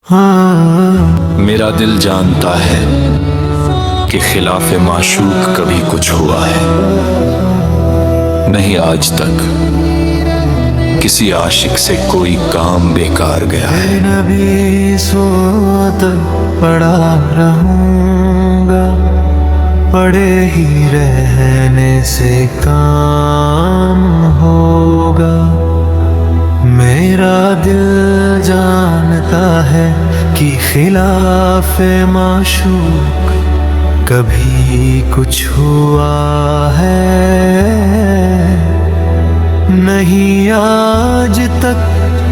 मेरा दिल जानता है कि खिलाफ माशूक कभी कुछ हुआ है नहीं। आज तक किसी आशिक से कोई काम बेकार गया है। नबी सोत पड़ा रहूंगा, पड़े ही रहने से काम होगा। मेरा दिल जानता है कि खिलाफ माशूक कभी कुछ हुआ है नहीं। आज तक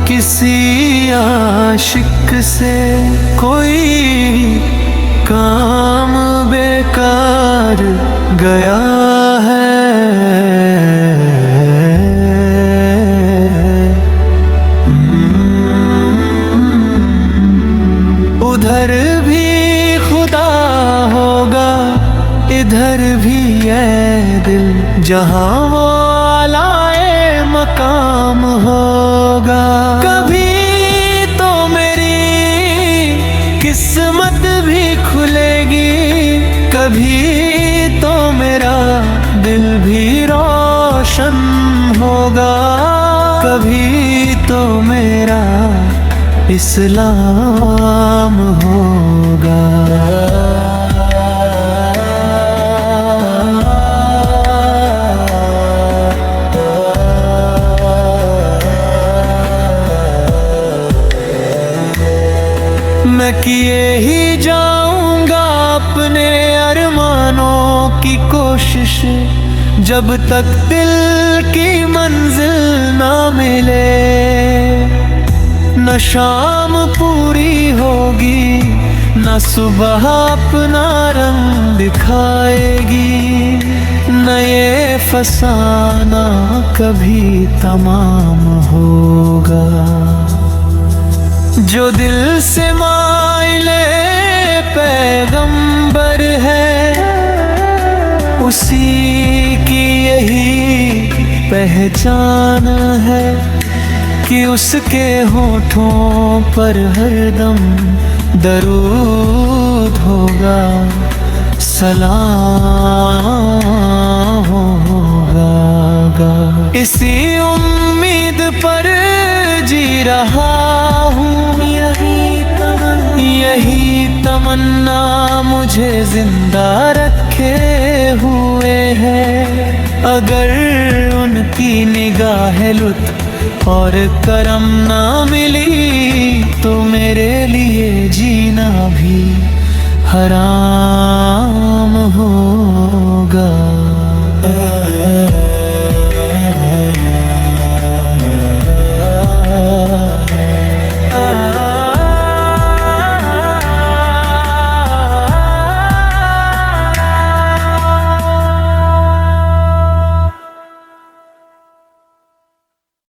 किसी आशिक से कोई काम बेकार गया है। उधर भी खुदा होगा, इधर भी है दिल, जहाँ वो आलाए मकाम होगा। कभी तो मेरी किस्मत भी खुलेगी, कभी तो मेरा दिल भी रोशन होगा, कभी तो मेरा इस्लाम होगा। मैं किए ही जाऊंगा अपने अरमानों की कोशिश, जब तक दिल की मंजिल ना मिले। न शाम पूरी होगी, न सुबह अपना रंग दिखाएगी, न ये फसाना कभी तमाम होगा। जो दिल से माइले पैगंबर है, उसी की यही पहचान है कि उसके होठों पर हरदम दरूद होगा, सलाम होगा। इसी उम्मीद पर जी रहा हूँ, यही तमन्ना मुझे जिंदा रखे हुए है। अगर उनकी निगाह लुत्फ और करम ना मिली, तो मेरे लिए जीना भी हराम हो।